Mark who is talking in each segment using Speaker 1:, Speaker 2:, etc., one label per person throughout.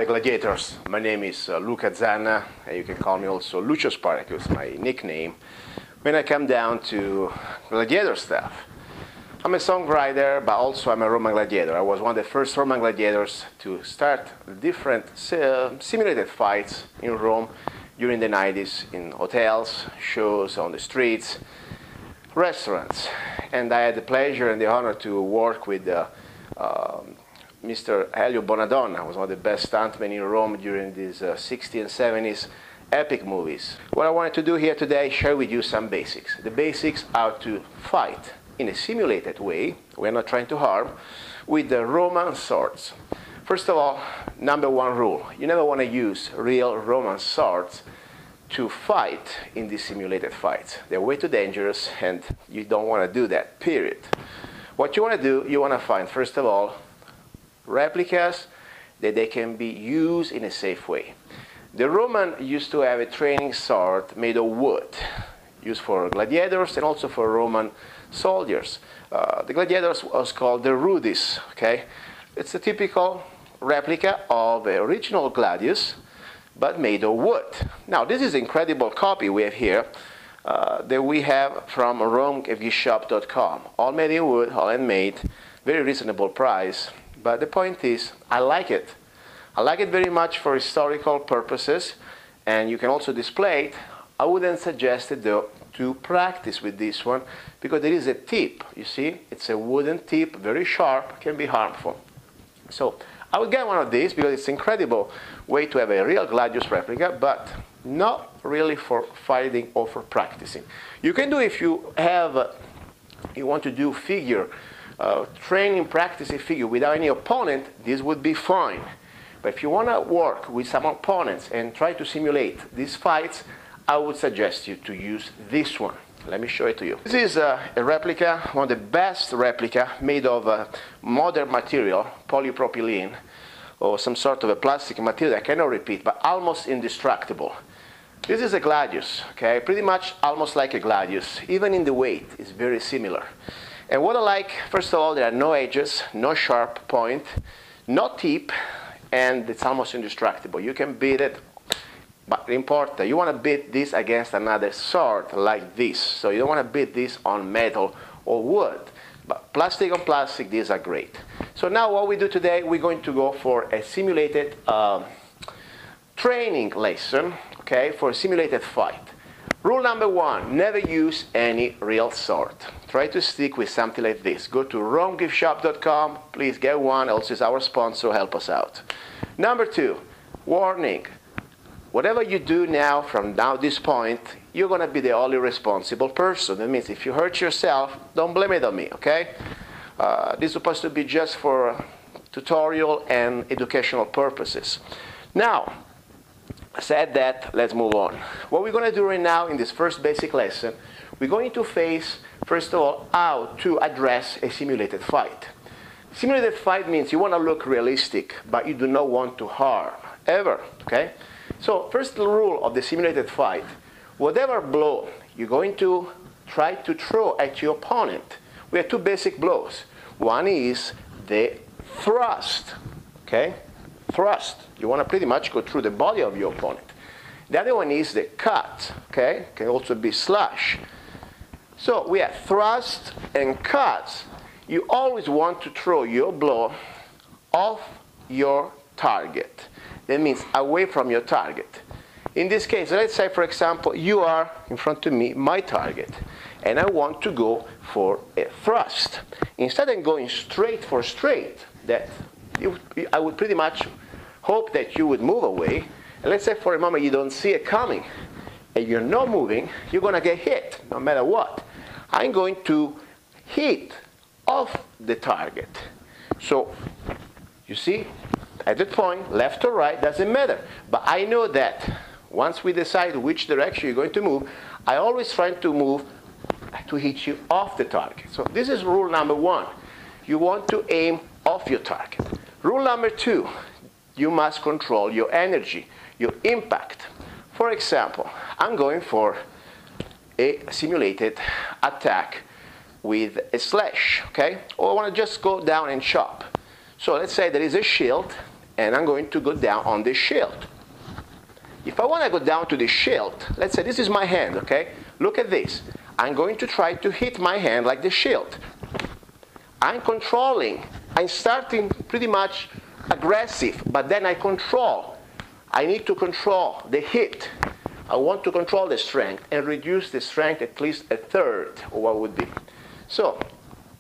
Speaker 1: Salve Gladiators, my name is Luca Zanna, and you can call me also Lucio Spartacus, my nickname, when I come down to Gladiator stuff. I'm a songwriter, but also I'm a Roman gladiator. I was one of the first Roman gladiators to start different simulated fights in Rome during the 90s in hotels, shows on the streets, restaurants. And I had the pleasure and the honor to work with Mr. Elio Bonadonna. He was one of the best stuntmen in Rome during these 60s and 70s epic movies. What I wanted to do here today is share with you some basics. The basics how to fight in a simulated way, we're not trying to harm, with the Roman swords. First of all, number one rule, you never want to use real Roman swords to fight in these simulated fights. They're way too dangerous and you don't want to do that, period. What you want to do, you want to find, first of all, replicas that they can be used in a safe way. The Roman used to have a training sword made of wood, used for gladiators and also for Roman soldiers. The gladiators was called the rudis, okay? It's a typical replica of the original gladius, but made of wood. Now, this is an incredible copy we have here that we have from RomeGiftShop.com. All made in wood, all handmade, very reasonable price. But the point is, I like it. I like it very much for historical purposes, and you can also display it. I wouldn't suggest it though to practice with this one because there is a tip, you see, it's a wooden tip, very sharp, can be harmful. So I would get one of these because it's an incredible way to have a real gladius replica, but not really for fighting or for practicing. You can do if you have, you want to do figure, training, practicing figure without any opponent, this would be fine. But if you want to work with some opponents and try to simulate these fights, I would suggest you to use this one. Let me show it to you. This is a replica, one of the best replica made of modern material, polypropylene, or some sort of a plastic material I cannot repeat, but almost indestructible. This is a gladius, okay? Pretty much almost like a gladius. Even in the weight, it's very similar. And what I like, first of all, there are no edges, no sharp point, no tip, and it's almost indestructible. You can beat it, but important, you want to beat this against another sword like this. So you don't want to beat this on metal or wood. But plastic on plastic, these are great. So now what we do today, we're going to go for a simulated training lesson, okay, for a simulated fight. Rule number one, never use any real sword. Try to stick with something like this. Go to RomeGiftShop.com, please get one, also is our sponsor, help us out. Number two, warning, whatever you do now from now this point, you're going to be the only responsible person. That means if you hurt yourself, don't blame it on me, okay? This is supposed to be just for tutorial and educational purposes. Now, said that, let's move on. What we're going to do right now in this first basic lesson, we're going to face, first of all, how to address a simulated fight. Simulated fight means you want to look realistic, but you do not want to harm, ever, okay? So, first rule of the simulated fight, whatever blow you're going to try to throw at your opponent, we have two basic blows. One is the thrust, okay? Thrust. You want to pretty much go through the body of your opponent. The other one is the cut, okay? Can also be slash. So we have thrust and cuts. You always want to throw your blow off your target. That means away from your target. In this case, let's say, for example, you are in front of me, my target, and I want to go for a thrust. Instead of going straight for straight, I would pretty much hope that you would move away. And let's say for a moment you don't see it coming, and you're not moving, you're going to get hit, no matter what. I'm going to hit off the target. So, you see, at that point, left or right, doesn't matter. But I know that once we decide which direction you're going to move, I always try to move to hit you off the target. So this is rule number one. You want to aim off your target. Rule number two, you must control your energy, your impact. For example, I'm going for a simulated attack with a slash, okay? Or I want to just go down and chop. So let's say there is a shield and I'm going to go down on the shield. If I want to go down to the shield, let's say this is my hand, okay? Look at this. I'm going to try to hit my hand like the shield. I'm controlling. I'm starting pretty much aggressive, but then I control. I need to control the hit. I want to control the strength and reduce the strength at least a third of what would be. So,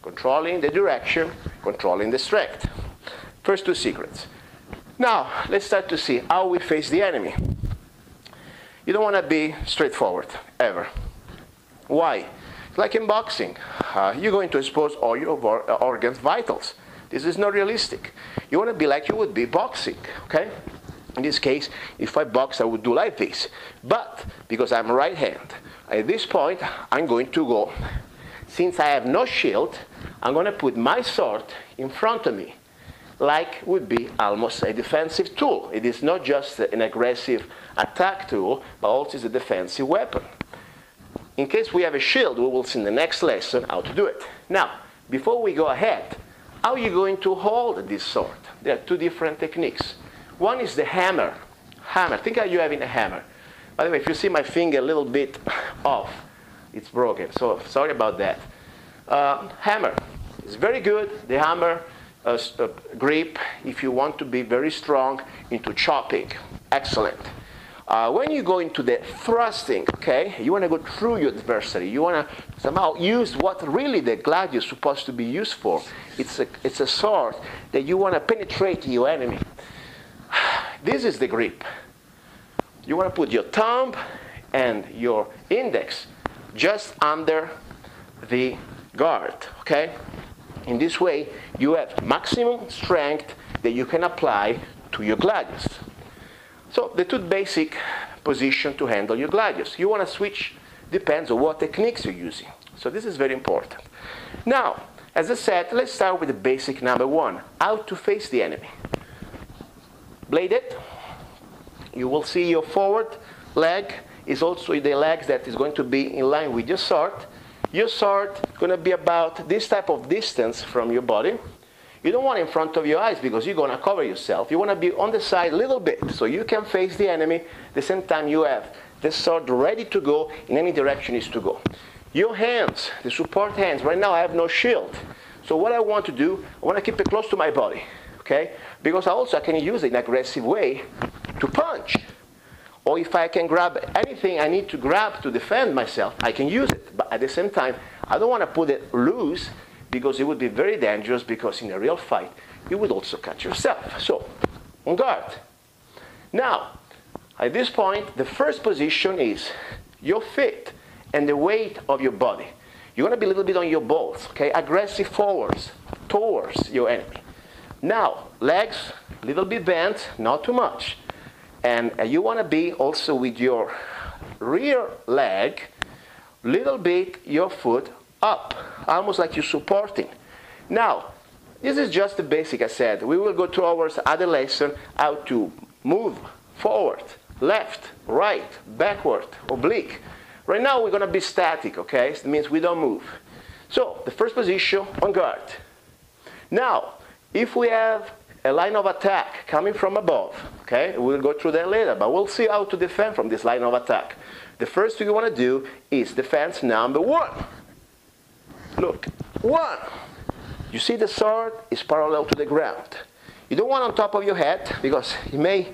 Speaker 1: controlling the direction, controlling the strength. First two secrets. Now, let's start to see how we face the enemy. You don't want to be straightforward, ever. Why? Like in boxing, you're going to expose all your organs, vitals. This is not realistic. You want to be like you would be boxing, okay? In this case, if I box, I would do like this. But, because I'm right hand, at this point, I'm going to go. Since I have no shield, I'm going to put my sword in front of me, like would be almost a defensive tool. It is not just an aggressive attack tool, but also is a defensive weapon. In case we have a shield, we will see in the next lesson how to do it. Now, before we go ahead, how are you going to hold this sword? There are two different techniques. One is the hammer. Hammer. Think how you're having a hammer. By the way, if you see my finger a little bit off, it's broken. So sorry about that. Hammer is very good. The hammer grip, if you want to be very strong into chopping. Excellent. When you go into the thrusting, okay, you want to go through your adversary. You want to somehow use what really the gladiator is supposed to be used for. It's a sword that you want to penetrate your enemy. This is the grip. You want to put your thumb and your index just under the guard, okay? In this way, you have maximum strength that you can apply to your gladius. So the two basic positions to handle your gladius. You want to switch, depends on what techniques you're using. So this is very important. Now, as I said, let's start with the basic number one, how to face the enemy. Bladed, you will see your forward leg is also the leg that is going to be in line with your sword. Your sword is going to be about this type of distance from your body. You don't want it in front of your eyes because you're going to cover yourself. You want to be on the side a little bit so you can face the enemy. At the same time, you have the sword ready to go in any direction is to go. Your hands, the support hands, right now I have no shield. So what I want to do, I want to keep it close to my body, okay? Because I can use it in an aggressive way to punch. Or if I can grab anything I need to grab to defend myself, I can use it. But at the same time, I don't want to put it loose because it would be very dangerous because in a real fight, you would also cut yourself. So, on guard. Now, at this point, the first position is your feet and the weight of your body. You want to be a little bit on your balls, okay? Aggressive forwards, towards your enemy. Now, legs, a little bit bent, not too much. And you want to be also with your rear leg, little bit your foot up, almost like you're supporting. Now, this is just the basic I said. We will go towards other lesson how to move forward, left, right, backward, oblique. Right now we're going to be static, okay? It means we don't move. So, the first position on guard. Now, if we have a line of attack coming from above, okay? We'll go through that later, but we'll see how to defend from this line of attack. The first thing you want to do is defense number one. Look, one. You see the sword is parallel to the ground. You don't want on top of your head because you may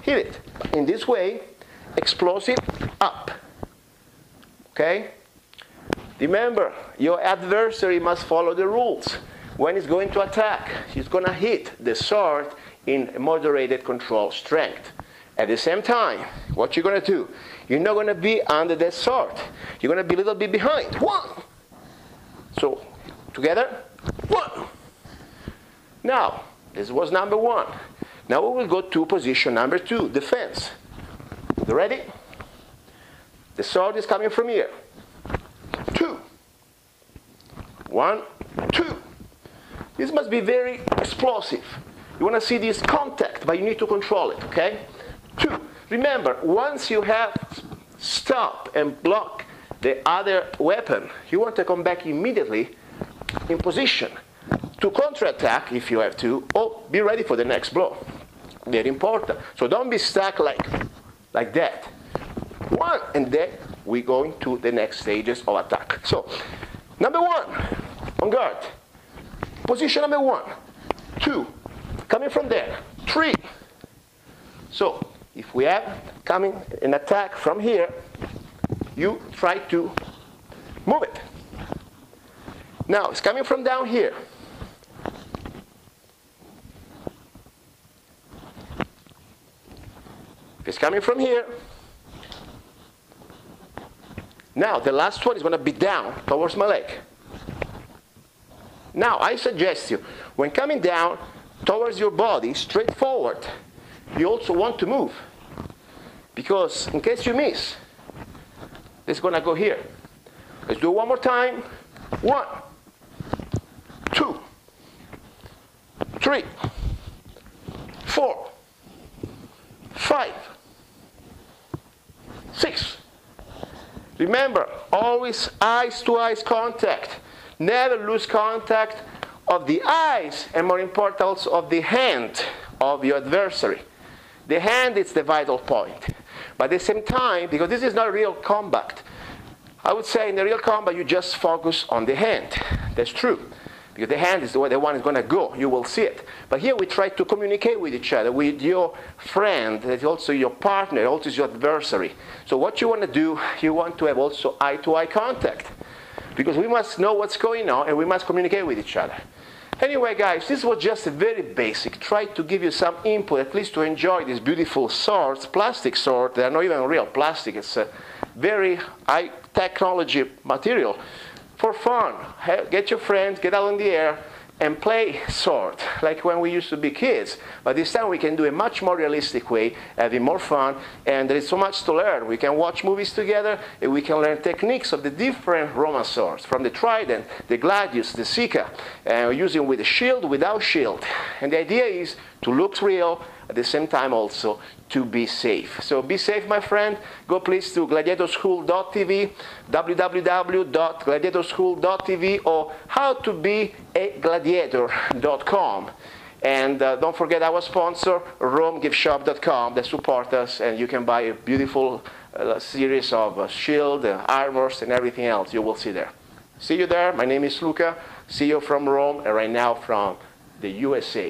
Speaker 1: hit it. In this way, explosive up. Okay? Remember, your adversary must follow the rules. When he's going to attack, he's going to hit the sword in moderated control strength. At the same time, what you're going to do, you're not going to be under the sword. You're going to be a little bit behind. One. So, together, one. Now, this was number one. Now we will go to position number two, defense. You ready? The sword is coming from here. Two. One, two. This must be very explosive. You want to see this contact, but you need to control it, okay? Two. Remember, once you have stopped and blocked the other weapon, you want to come back immediately in position to counterattack if you have to, or be ready for the next blow. Very important. So don't be stuck like that. One, and then we go into the next stages of attack. So, number one, on guard. Position number 1, 2, coming from there, 3. So, if we have coming an attack from here, you try to move it. Now, it's coming from down here. If it's coming from here, now the last one is going to be down towards my leg. Now, I suggest you, when coming down towards your body, straight forward, you also want to move. Because in case you miss, it's going to go here. Let's do it one more time. 1, 2, 3, 4, 5, 6. Remember, always eyes-to-eyes contact. Never lose contact of the eyes, and more important also of the hand of your adversary. The hand is the vital point. But at the same time, because this is not real combat, I would say in the real combat you just focus on the hand. That's true. Because the hand is the one is going to go. You will see it. But here we try to communicate with each other, with your friend, that's also your partner, also your adversary. So what you want to do, you want to have also eye-to-eye contact. Because we must know what's going on and we must communicate with each other. Anyway, guys, this was just a very basic. Try to give you some input, at least to enjoy these beautiful swords, plastic swords. They are not even real plastic. It's a very high technology material. For fun, get your friends, get out in the air, and play sword, like when we used to be kids. But this time we can do a much more realistic way, having more fun, and there is so much to learn. We can watch movies together, and we can learn techniques of the different Roman swords, from the trident, the gladius, the sicca, and using with a shield, without shield. And the idea is to look real, at the same time also to be safe. So be safe, my friend. Go please to gladiatorschool.tv, www.gladiatorschool.tv, or howtobeagladiator.com. And don't forget our sponsor, romegiftshop.com, that support us, and you can buy a beautiful series of shield, armors, and everything else you will see there. See you there. My name is Luca. See you from Rome, and right now from the USA.